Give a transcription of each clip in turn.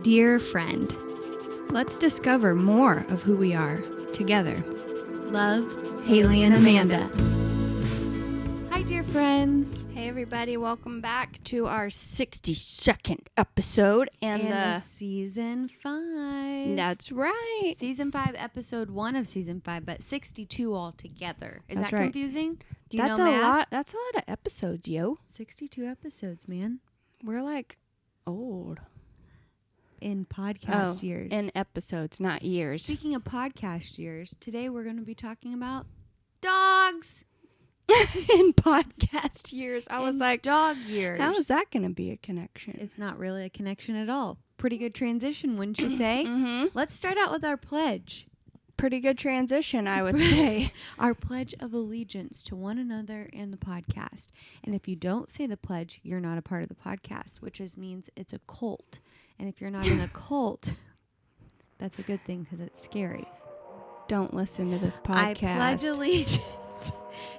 Dear friend, Let's discover more of who we are together. love, Haley and Amanda. Hi, dear friends. Hey everybody, welcome back to our 62nd episode And the season 5. That's right. Season 5, episode 1 of season 5, but 62 altogether. Is That's that right. confusing? Do you That's know a math? lot. That's a lot of episodes, yo. 62 episodes, man. We're like old. In podcast years. In episodes, not years. Speaking of podcast years, today we're going to be talking about dogs. In podcast years, I was like, dog years. how is that going to be a connection? It's not really a connection at all. Pretty good transition, wouldn't you say? Mm-hmm. Let's start out with our pledge. Pretty good transition, I would say. Our pledge of allegiance to one another and the podcast. And if you don't say the pledge, you're not a part of the podcast, which means it's a cult. And if you're not in a cult, that's a good thing because it's scary. Don't listen to this podcast. I pledge allegiance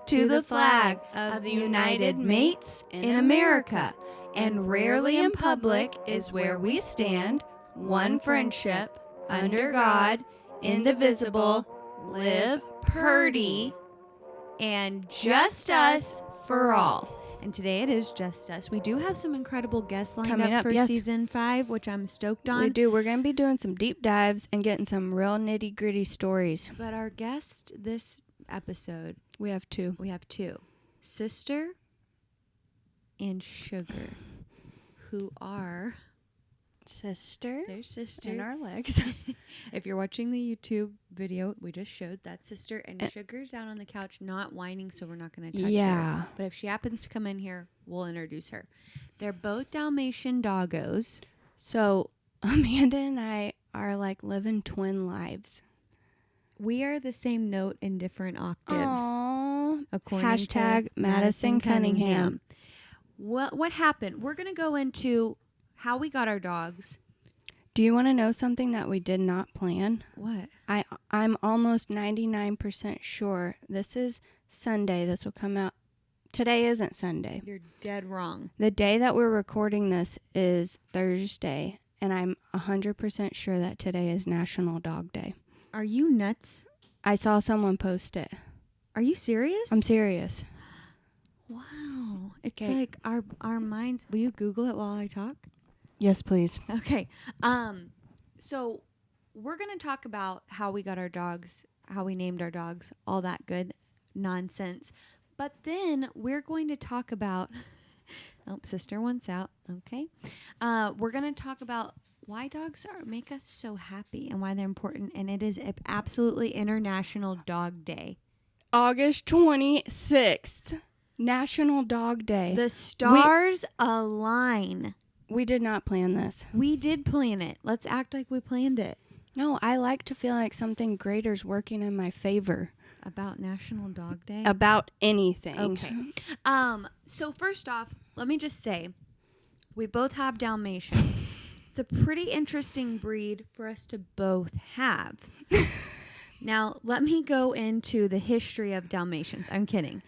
to the flag of the United Mates in America, and rarely in public is where we stand, one friendship, under God, indivisible, live purdy, and just us for all. And today it is just us. We do have some incredible guests lined Coming up up, for yes. season 5, which I'm stoked on. We do. We're going to be doing some deep dives and getting some real nitty gritty stories. But our guest this episode, We have two. we have 2, Sister and Sugar, who are Sister their sister. in our legs. If you're watching the YouTube video we just showed, that's Sister, and Sugar's out on the couch not whining, so we're not going to touch her. But if she happens to come in here, we'll introduce her. They're both Dalmatian doggos. So Amanda and I are like living twin lives. We are the same note in different octaves. Aww. According Hashtag to Madison Cunningham. What happened? We're going to go into how we got our dogs. Do you want to know something that we did not plan? What? I'm almost 99% sure this is Sunday. This will come out. Today isn't Sunday. You're dead wrong. The day that we're recording this is Thursday, and I'm 100% sure that today is National Dog Day. Are you nuts? I saw someone post it. Are you serious? I'm serious. Wow. It's Okay. like our minds. Will you Google it while I talk? Yes, please. Okay. So we're going to talk about how we got our dogs, how we named our dogs, all that good nonsense. But then we're going to talk about, Sister wants out. Okay. We're going to talk about why dogs make us so happy and why they're important. And it is absolutely International Dog Day. August 26th, National Dog Day. The stars align. We did not plan this. We did plan it. Let's act like we planned it. No, I like to feel like something greater's working in my favor. About National Dog Day? About anything. Okay. So first off, let me just say, we both have Dalmatians. It's a pretty interesting breed for us to both have. Now, let me go into the history of Dalmatians. I'm kidding.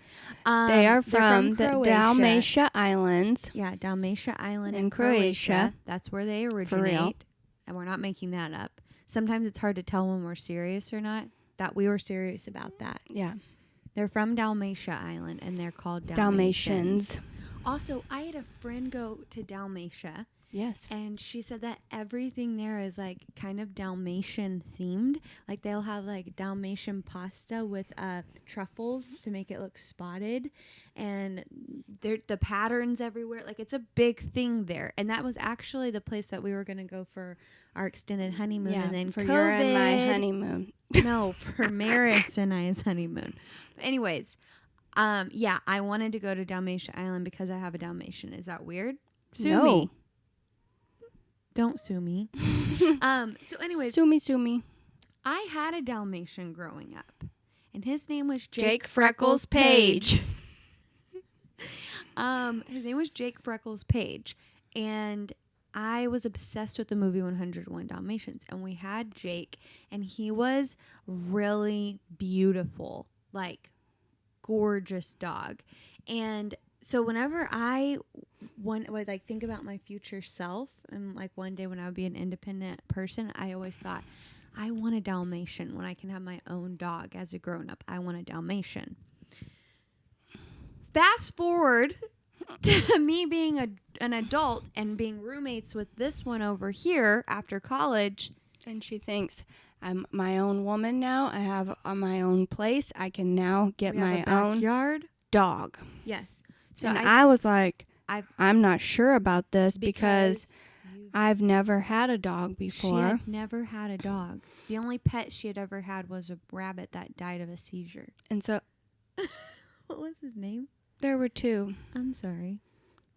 They are from the Croatia. Dalmatia Islands. Yeah, Dalmatia Island In in Croatia. Croatia. That's where they originate. For real. And we're not making that up. Sometimes it's hard to tell when we're serious or not. That we were serious about that. Yeah. They're from Dalmatia Island, and they're called Dalmatians. Also, I had a friend go to Dalmatia, Yes. and she said that everything there is like kind of Dalmatian themed. Like they'll have like Dalmatian pasta with truffles to make it look spotted, and the patterns everywhere. Like it's a big thing there. And that was actually the place that we were going to go for our extended honeymoon. Yeah, And then for COVID, your and my honeymoon. No, for Maris and I's honeymoon. But anyways, yeah, I wanted to go to Dalmatia Island because I have a Dalmatian. Is that weird? Sue No. me. Don't sue me. So anyways, Sue me. I had a Dalmatian growing up, and his name was Jake Freckles Page. His name was Jake Freckles Page, and I was obsessed with the movie 101 Dalmatians, and we had Jake, and he was really beautiful, like gorgeous dog. And So whenever I would like think about my future self and like one day when I would be an independent person, I always thought I want a Dalmatian when I can have my own dog as a grown up. I want a Dalmatian. Fast forward to me being an adult and being roommates with this one over here after college. And she thinks, I'm my own woman now. I have my own place. I can now get my own backyard dog. Yes. So And I was like, I'm not sure about this because I've never had a dog before. She had never had a dog. The only pet she had ever had was a rabbit that died of a seizure. And so what was his name? There were two. I'm sorry.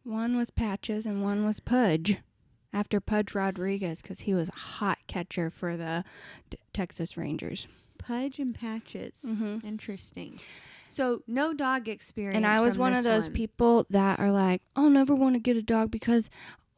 One was Patches and one was Pudge. After Pudge Rodriguez, because he was a hot catcher for the Texas Rangers. Pudge and Patches. Mm-hmm. Interesting. So no dog experience. And I was one of those people that are like, I'll never want to get a dog because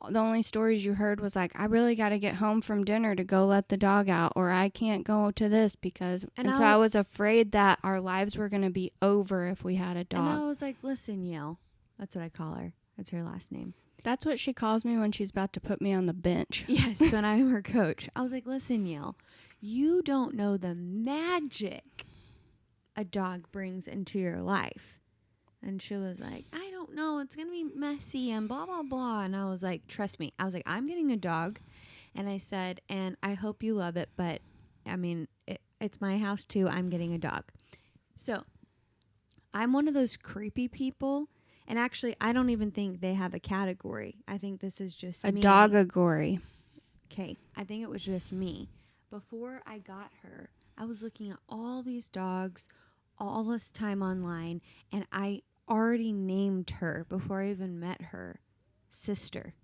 the only stories you heard was like, I really got to get home from dinner to go let the dog out, or I can't go to this because. And so I was afraid that our lives were going to be over if we had a dog. And I was like, listen, Yale. That's what I call her. That's her last name. That's what she calls me when she's about to put me on the bench. Yes, when I'm her coach. I was like, listen, Yale, you don't know the magic a dog brings into your life. And she was like, I don't know. It's going to be messy and blah, blah, blah. And I was like, trust me. I was like, I'm getting a dog. And I said, and I hope you love it. But, I mean, it's my house, too. I'm getting a dog. So, I'm one of those creepy people. And actually, I don't even think they have a category. I think this is just a me. Dogagory. Okay. I think it was just me. Before I got her, I was looking at all these dogs all this time online. And I already named her before I even met her Sister.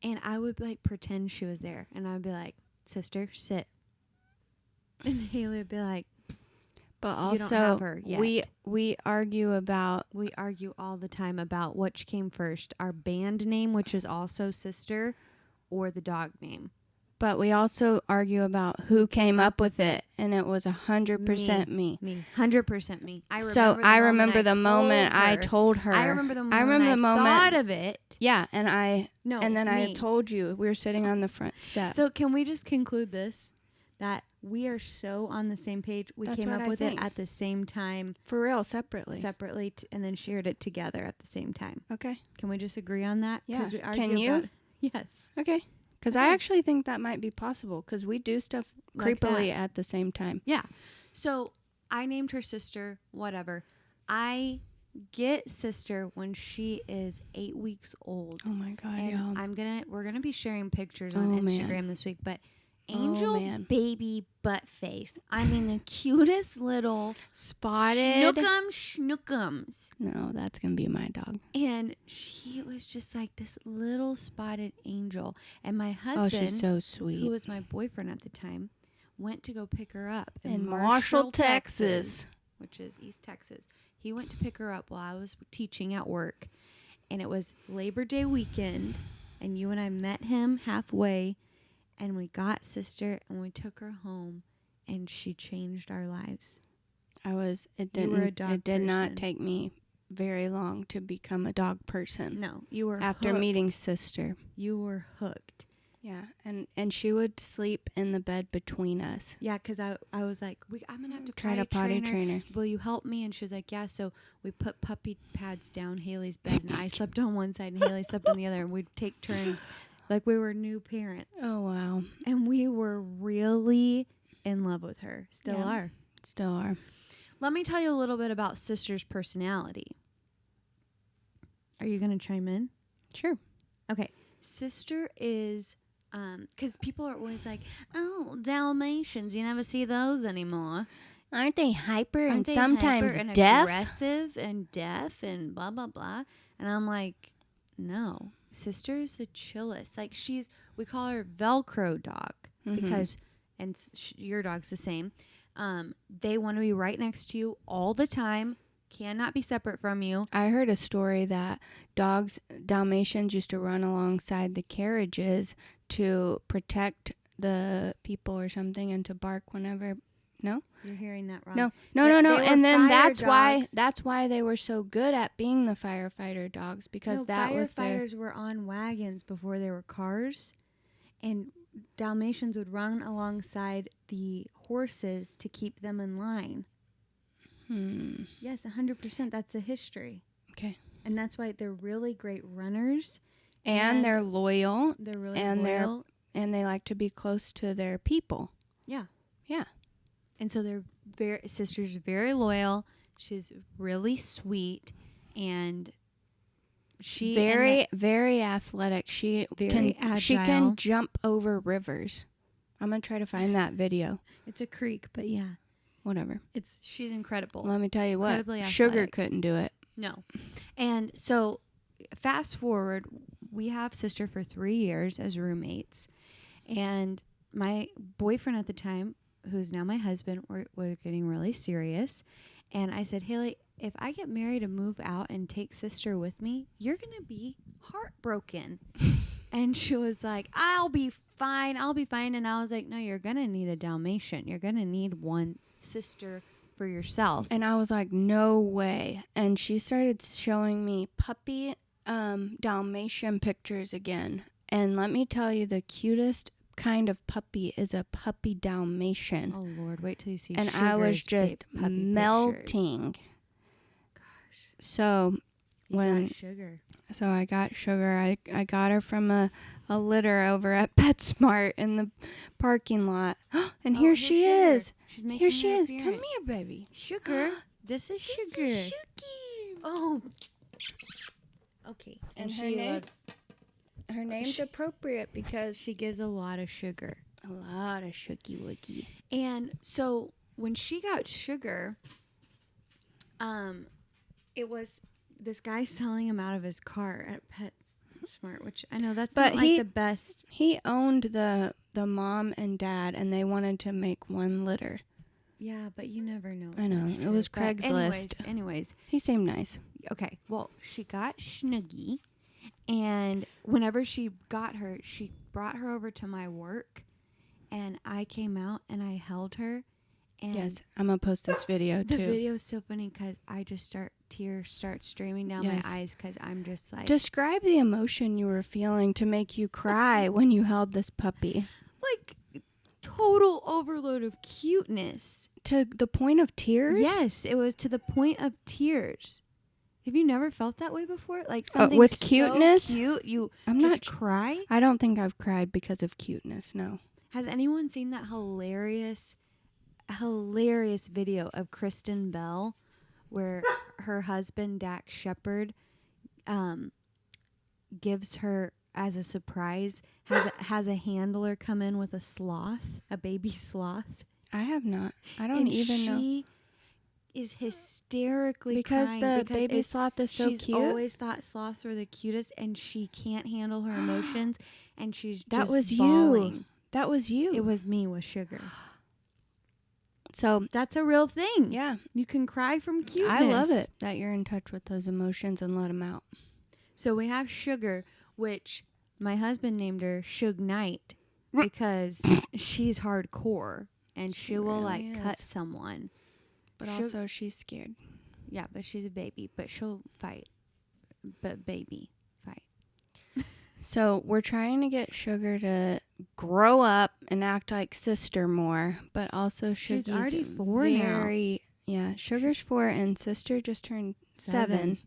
And I would like pretend she was there. And I'd be like, Sister, sit. And Haley would be like, but also, you don't have her yet. we argue all the time about which came first, our band name, which is also Sister, or the dog name. But we also argue about who came up with it, and it was 100% me. 100% me. I remember the moment I told her. I remember the moment I thought of it. Yeah, and then I told you we were sitting on the front step. So can we just conclude this? That we are so on the same page. We came up with it at the same time. For real, separately, and then shared it together at the same time. Okay. Can we just agree on that? Yeah. Can you? Yes. Okay. Because I actually think that might be possible because we do stuff creepily at the same time. Yeah. So I named her Sister, whatever. I get Sister when she is 8 weeks old. Oh my God. And we're gonna be sharing pictures on Instagram this week, but Angel baby butt face. I mean, the cutest little spotted schnookums. No, that's going to be my dog. And she was just like this little spotted angel. And my husband, she's so sweet, who was my boyfriend at the time, went to go pick her up in Marshall, Texas, which is East Texas. He went to pick her up while I was teaching at work. And it was Labor Day weekend. And you and I met him halfway. And we got Sister and we took her home and she changed our lives. It did not take me very long to become a dog person. No, you were after hooked. Meeting Sister. You were hooked. Yeah, and she would sleep in the bed between us. Yeah, because I was like, I'm going to have to try to potty train her. Will you help me? And she was like, yeah. So we put puppy pads down Haley's bed and I slept on one side and Haley slept on the other. And we'd take turns. Like we were new parents. Oh, wow. And we were really in love with her. Still are. Let me tell you a little bit about Sister's personality. Are you going to chime in? Sure. Okay. Sister is, because people are always like, oh, Dalmatians. You never see those anymore. Aren't they hyper and sometimes deaf? Aggressive and deaf and blah, blah, blah. And I'm like, no. Sister's the chillest. Like we call her Velcro dog because, and your dog's the same. They want to be right next to you all the time. Cannot be separate from you. I heard a story that Dalmatians used to run alongside the carriages to protect the people or something and to bark whenever No? You're hearing that wrong. No. They were And then fire that's why they were so good at being the firefighter dogs, because that was their... Firefighters were on wagons before there were cars, and Dalmatians would run alongside the horses to keep them in line. Yes, 100%. That's the history. Okay. And that's why they're really great runners. And they're loyal. They're really loyal. And they like to be close to their people. Yeah. Yeah. And so Sister's very loyal. She's really sweet. And she... very athletic. She can jump over rivers. I'm going to try to find that video. It's a creek, but yeah. Whatever. She's incredible. Let me tell you what. Sugar couldn't do it. No. And so fast forward, we have Sister for 3 years as roommates. And my boyfriend at the time, who's now my husband, we're getting really serious. And I said, Haley, if I get married and move out and take Sister with me, you're going to be heartbroken. And she was like, I'll be fine. And I was like, no, you're going to need a Dalmatian. You're going to need one sister for yourself. And I was like, no way. And she started showing me puppy Dalmatian pictures again. And let me tell you, the cutest kind of puppy is a puppy Dalmatian. Oh, Lord. Wait till you see And I was just melting. Pictures. Gosh. So got Sugar. So I got Sugar. I got her from a litter over at PetSmart in the parking lot. And here she is. She's making here she is. Appearance. Come here, baby. Sugar. This is Sugar. This is Shuki. Oh. Okay. And her name's appropriate because she gives a lot of sugar. A lot of Shuki Wookie. And so when she got Sugar, it was this guy selling him out of his car at PetSmart, which I know that's not like the best. He owned the mom and dad, and they wanted to make one litter. Yeah, but you never know. I know. It was Craigslist. Anyways. He seemed nice. Okay. Well, she got Snuggie, and whenever she got her, she brought her over to my work, and I came out and I held her. And yes, I'm going to post this video too. The video is so funny because I just tears start streaming down my eyes because I'm just like... Describe the emotion you were feeling to make you cry when you held this puppy. Like, total overload of cuteness. To the point of tears? Yes, it was to the point of tears. Have you never felt that way before? Like something with cuteness? So cute, you cry? I don't think I've cried because of cuteness, no. Has anyone seen that hilarious video of Kristen Bell where her husband, Dax Shepard, gives her as a surprise, has a handler come in with a baby sloth? I have not. I don't even know. She is hysterically crying because the baby sloth is so cute. She's always thought sloths were the cutest, and she can't handle her emotions, and she's that just was bawling. You. That was you. It was me with Sugar. So that's a real thing. Yeah. You can cry from cuteness. I love it that you're in touch with those emotions and let them out. So we have Sugar, which my husband named her Suge Knight because she's hardcore and she will really cut someone. But also she's scared. Yeah, but she's a baby, but she'll fight. But baby, fight. So we're trying to get Sugar to grow up and act like Sister more, but also she's already 4 now. Yeah, Sugar's 4 and Sister just turned 7.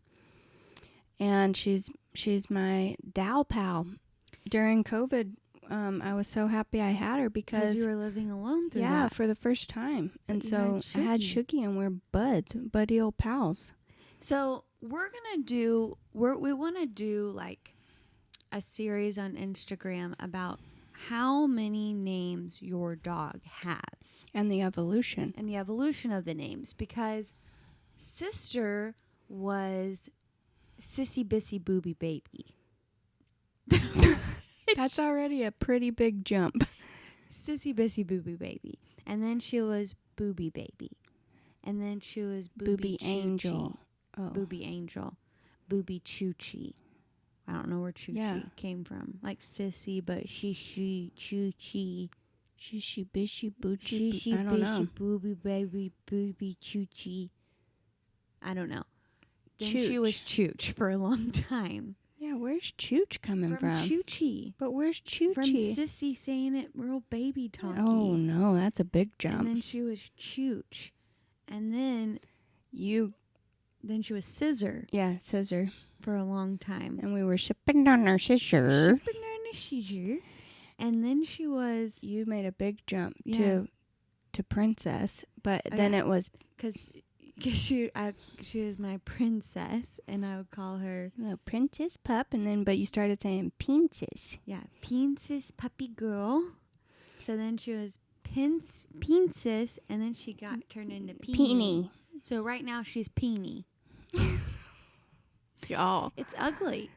And she's my Dal pal. During COVID, I was so happy I had her because you were living alone through that. For the first time. And so I had Shuki and we're buddy old pals. So we want to do like a series on Instagram about how many names your dog has. And the evolution. Of the names. Because Sister was Sissy Bissy Booby Baby. That's already a pretty big jump. Sissy Bissy Booby Baby. And then she was Booby Baby. And then she was Booby Angel. Oh. Booby Angel. Booby Choochie. I don't know where Choochie came from. Like Sissy, but she, Choochie, Shishy bishy boochie. Shishy I don't bishy know. booby baby booby choochie. I don't know. Then Chooch. she was Chooch for a long time. Yeah, where's Chooch coming from? Choochie. But where's Choochie? From Sissy saying it real baby talky. Oh no, that's a big jump. And then she was Chooch. And then she was Scissor. Yeah, Scissor. For a long time. And we were shipping on our scissor. And then she was... You made a big jump to Princess, but then it was... Because she was my princess, and I would call her... Princess Pup, but you started saying Princess. Yeah, Princess Puppy Girl. So then she was Princess, and then she got turned into Peony. So right now she's Peony. Y'all. It's ugly.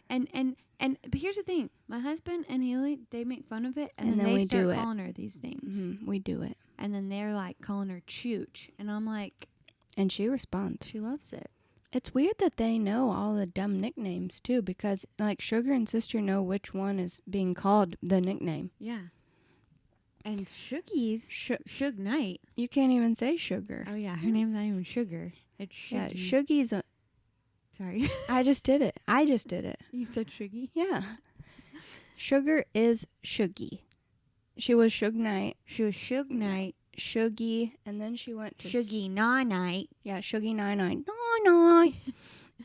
But here's the thing. My husband and Haley, they make fun of it, and then they start calling her these names. Mm-hmm. We do it. And then they're like calling her Chooch. And I'm like... And she responds. She loves it. It's weird that they know all the dumb nicknames, too, because, like, Sugar and Sister know which one is being called the nickname. Yeah. And Shoogie's Suge Knight. You can't even say Sugar. Oh, yeah. Her name's not even Sugar. It's Shoogie. Yeah, Shoogie's a... Sorry. I just did it. You said Shoogie? Yeah. Sugar is Shoogie. She was Suge Knight. She was Suge Knight. Shoogie, and then she went to Shoogie Night. Yeah, Shoogie Night.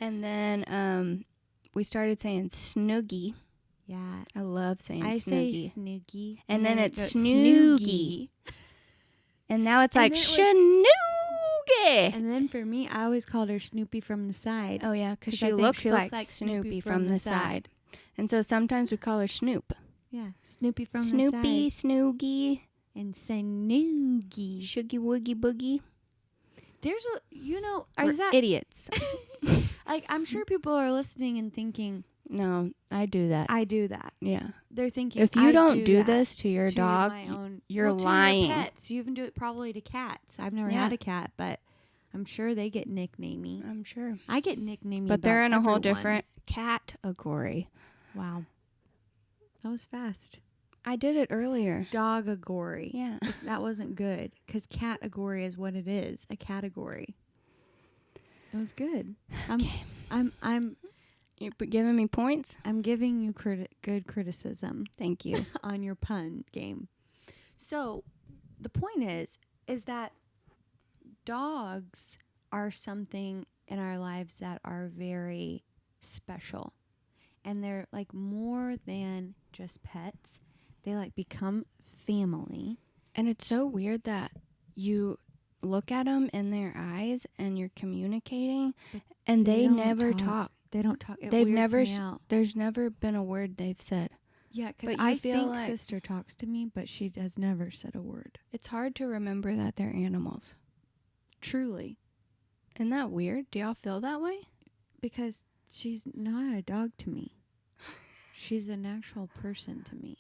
And then we started saying Snoogie. Yeah. I love saying I Snoogie. say Snoogie. And then it's Snoogie. And now it's like Snoogie. And then for me, I always called her Snoopy from the side. Oh, yeah, because she looks like Snoopy from the side. And so sometimes we call her Snoop. Yeah, Snoopy from the side. Snoopy, Snoogie. And Snoogie. Shoogie Woogie Boogie. There's We're idiots. Like, I'm sure people are listening and thinking, no, I do that. I do that. Yeah. They're thinking, if you don't do that this to your dog, you're lying. To your pets. You even do it probably to cats. I've never had a cat, but I'm sure they get nicknamey. I'm sure. I get nicknamey, but they're in a whole different category. Wow. That was fast. I did it earlier. Dogagory. Yeah. That wasn't good, because category is what it is, a category. It was good. Okay. I'm You're giving me points? I'm giving you good criticism. Thank you. On your pun game. So, the point is that dogs are something in our lives that are very special. And they're like more than just pets. They like become family. And it's so weird that you look at them in their eyes and you're communicating and they never talk. They don't talk. They've never. There's never been a word they've said. Yeah, because I think like Sister talks to me, but she has never said a word. It's hard to remember that they're animals. Truly. Isn't that weird? Do y'all feel that way? Because she's not a dog to me. She's an actual person to me.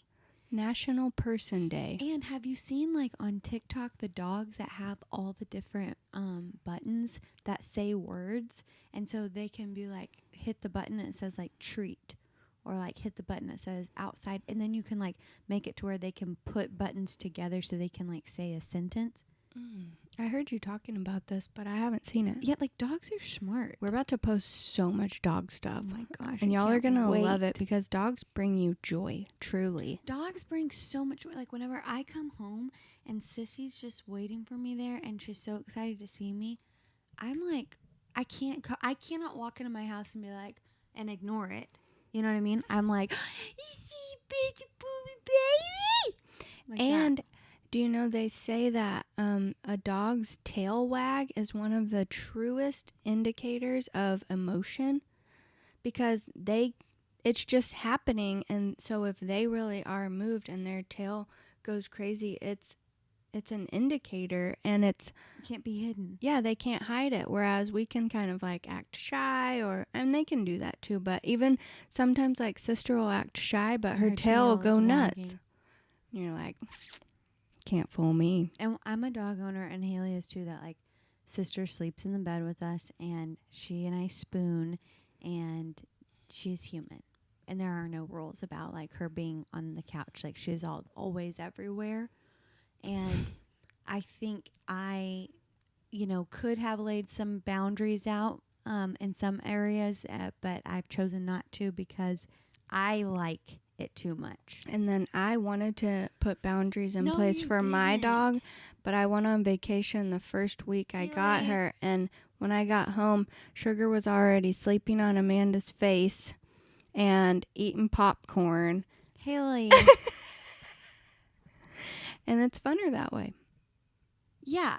National Person Day. And have you seen like on TikTok the dogs that have all the different buttons that say words, and so they can be like hit the button and it says like treat, or like hit the button that says outside, and then you can like make it to where they can put buttons together so they can like say a sentence. I heard you talking about this, but I haven't seen it. Yeah, like dogs are smart. We're about to post so much dog stuff. Oh my gosh. And y'all are going to love it because dogs bring you joy, truly. Dogs bring so much joy. Like whenever I come home and Sissy's just waiting for me there and she's so excited to see me, I'm like, I cannot walk into my house and be like, and ignore it. You know what I mean? I'm like, you see, bitch, baby. Like and that. Do you know they say that a dog's tail wag is one of the truest indicators of emotion, because it's just happening, and so if they really are moved and their tail goes crazy, it's an indicator, and it can't be hidden. Yeah, they can't hide it, whereas we can kind of like act shy, and they can do that too, but even sometimes like Sister will act shy, but her tail will go nuts. And you're like, can't fool me. And I'm a dog owner, and Haley is too, that like Sister sleeps in the bed with us, and she and I spoon, and she's human, and there are no rules about like her being on the couch. Like she's always everywhere. And I think I, could have laid some boundaries out in some areas, but I've chosen not to because I like it too much. And then I wanted to put boundaries in place for my didn't. dog, but I went on vacation the first week I got her, and when I got home, Sugar was already sleeping on Amanda's face and eating popcorn. Haley. And it's funner that way. Yeah.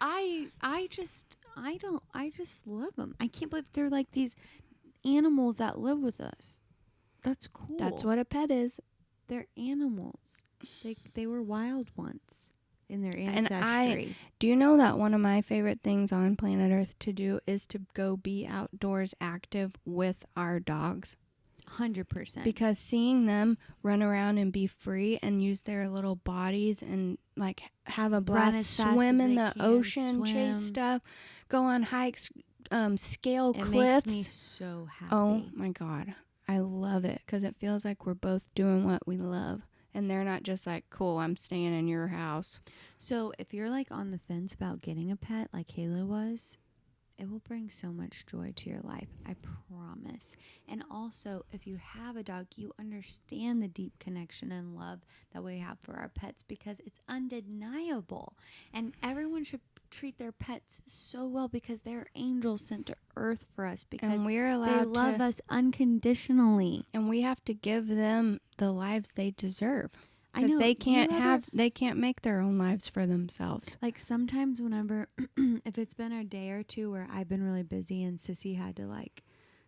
I just love them. I can't believe they're like these animals that live with us. That's cool. That's what a pet is. They're animals. They were wild once in their ancestry. And do you know that one of my favorite things on planet Earth to do is to go be outdoors active with our dogs? 100%. Because seeing them run around and be free and use their little bodies and like have a blast, swim in the ocean, chase stuff, go on hikes, scale cliffs. Makes me so happy. Oh my God. I love it because it feels like we're both doing what we love. And they're not just like, cool, I'm staying in your house. So if you're like on the fence about getting a pet like Kayla was, it will bring so much joy to your life. I promise. And also, if you have a dog, you understand the deep connection and love that we have for our pets because it's undeniable. And everyone should treat their pets so well because they're angels sent to earth for us because and we're allowed they love us unconditionally. And we have to give them the lives they deserve. I know. They can't make their own lives for themselves. Like sometimes whenever, if it's been a day or two where I've been really busy and Sissy had to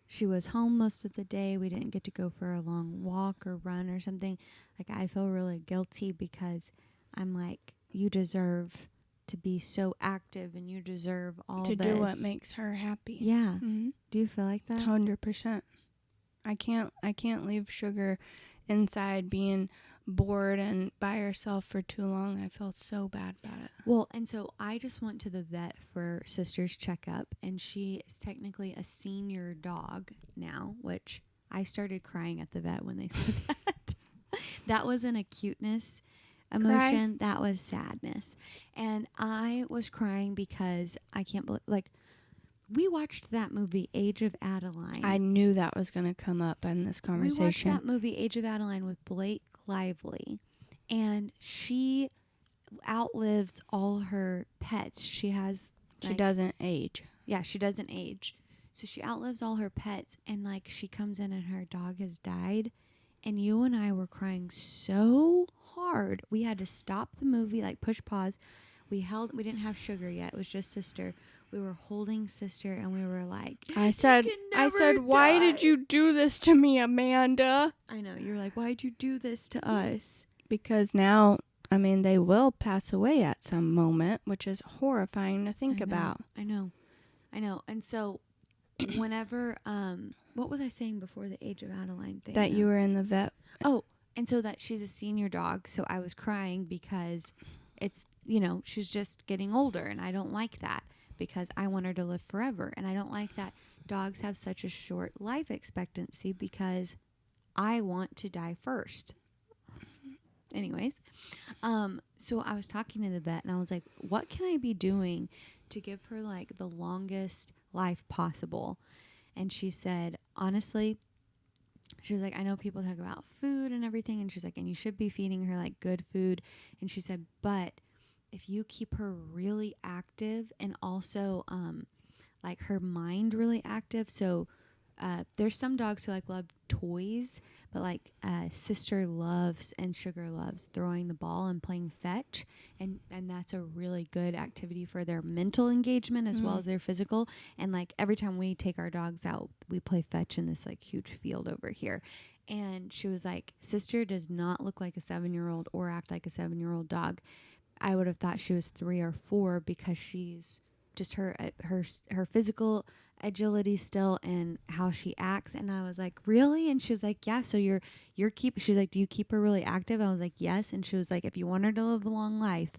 she was home most of the day. We didn't get to go for a long walk or run or something. Like I feel really guilty because I'm like, you deserve to be so active and you deserve all to this. do what makes her happy. Yeah. Mm-hmm. Do you feel like that? 100%. I can't leave Sugar inside being bored and by herself for too long. I felt so bad about it. Well, and so I just went to the vet for Sister's checkup, and she is technically a senior dog now, which I started crying at the vet when they said that. That wasn't a cuteness emotion. That was sadness. And I was crying because I can't believe, we watched that movie, Age of Adeline. I knew that was going to come up in this conversation. We watched that movie, Age of Adeline, with Blake Lively, and she outlives all her pets. She doesn't age. Yeah, she doesn't age. So she outlives all her pets, and she comes in and her dog has died. And you and I were crying so hard. We had to stop the movie, push pause. We didn't have Sugar yet. It was just Sister. We were holding Sister, and we were like, I said, why did you do this to me, Amanda? I know. You're like, why'd you do this to us? Because now, they will pass away at some moment, which is horrifying to think about. I know. And so, whenever, what was I saying before the Age of Adeline thing? That you were in the vet. Oh, and so that she's a senior dog, so I was crying because it's, she's just getting older, and I don't like that. Because I want her to live forever. And I don't like that dogs have such a short life expectancy because I want to die first. Anyways, so I was talking to the vet and I was like, what can I be doing to give her the longest life possible? And she said, honestly, she was like, I know people talk about food and everything. And she's like, and you should be feeding her good food. And she said, but if you keep her really active and also her mind really active. So there's some dogs who love toys, but Sister loves and Sugar loves throwing the ball and playing fetch, and that's a really good activity for their mental engagement as well as their physical. And every time we take our dogs out, we play fetch in this huge field over here. And she was like, Sister does not look like a 7-year-old or act like a 7-year-old dog. I would have thought she was 3 or 4 because she's just her physical agility still and how she acts. And I was like, really? And she was like, yeah. So she's like, do you keep her really active? I was like, yes. And she was like, if you want her to live a long life,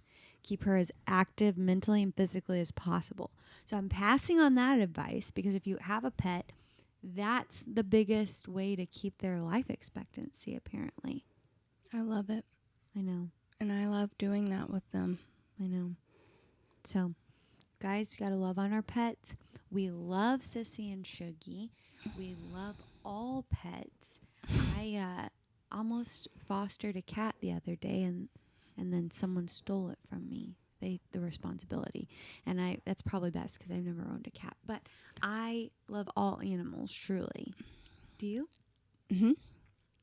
keep her as active mentally and physically as possible. So I'm passing on that advice because if you have a pet, that's the biggest way to keep their life expectancy, apparently. I love it. I know. And I love doing that with them. I know. So, guys, you got to love on our pets. We love Sissy and Shuggy. We love all pets. I almost fostered a cat the other day, and then someone stole it from me. The responsibility, and that's probably best because I've never owned a cat. But I love all animals, truly. Do you? Mm-hmm.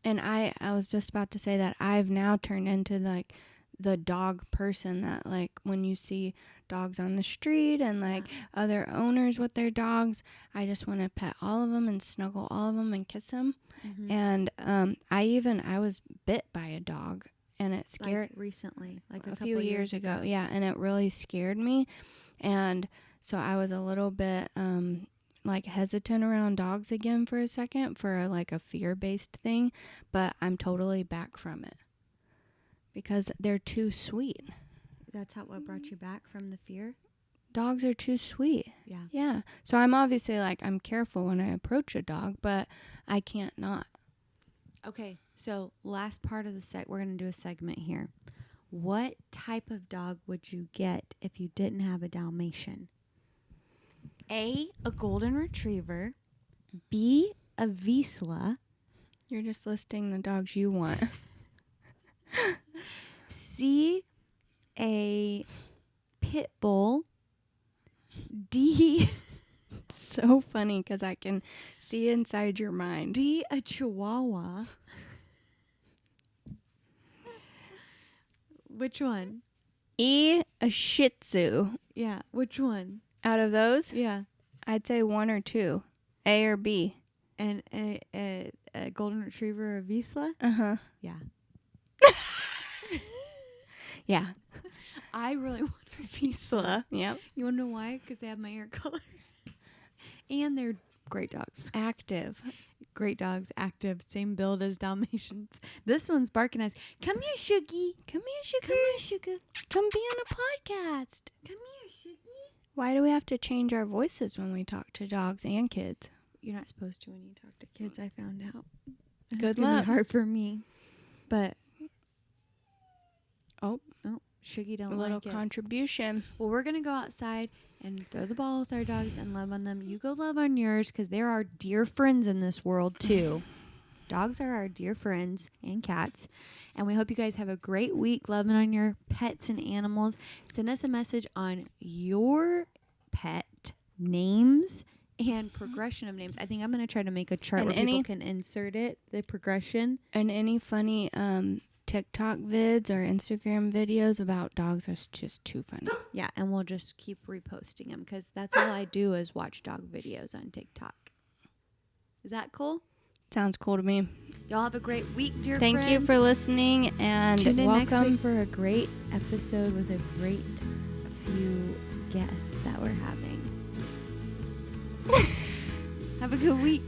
And I was just about to say that I've now turned into like the dog person that like when you see dogs on the street and like other owners with their dogs, I just want to pet all of them and snuggle all of them and kiss them. Mm-hmm. And I was bit by a dog, and it scared recently, like a few years ago. Yeah, and it really scared me, and so I was a little bit like hesitant around dogs again for a second for like a fear-based thing, but I'm totally back from it because they're too sweet. That's what brought you back from the fear? Dogs are too sweet. Yeah. Yeah. So I'm obviously like, I'm careful when I approach a dog, but I can't not. Okay. So last part of the we're going to do a segment here. What type of dog would you get if you didn't have a Dalmatian? A golden retriever. B, a Vizsla. You're just listing the dogs you want. C, a pit bull. D, so funny because I can see inside your mind. D, a Chihuahua. Which one? E, a Shih Tzu. Yeah, which one? Out of those? Yeah. I'd say one or two. A or B. And a golden retriever or Vizsla? Uh-huh. Yeah. Yeah. I really want a Vizsla. Yep. You want to know why? Because they have my hair color. And they're great dogs. Active. Great dogs. Active. Same build as Dalmatians. This one's barking at us. Come here, Shuggy. Come here, Sugar. Come here, Sugar. Come be on a podcast. Come here, Shuggy. Why do we have to change our voices when we talk to dogs and kids? You're not supposed to when you talk to kids, I found out. Good luck. It's luck. hard for me. But. Oh, Shuggy don't a little like it. contribution. Well, we're going to go outside and throw the ball with our dogs and love on them. You go love on yours because they're our dear friends in this world, too. Dogs are our dear friends and cats. And we hope you guys have a great week loving on your pets and animals. Send us a message on your pet names and progression of names. I think I'm going to try to make a chart where people can insert it, the progression. And any funny TikTok vids or Instagram videos about dogs are just too funny. Yeah, and we'll just keep reposting them because that's all I do is watch dog videos on TikTok. Is that cool? Sounds cool to me. Y'all have a great week, dear friends. Thank you for listening, and tune in welcome. Next week for a great episode with a great few guests that we're having. Have a good week.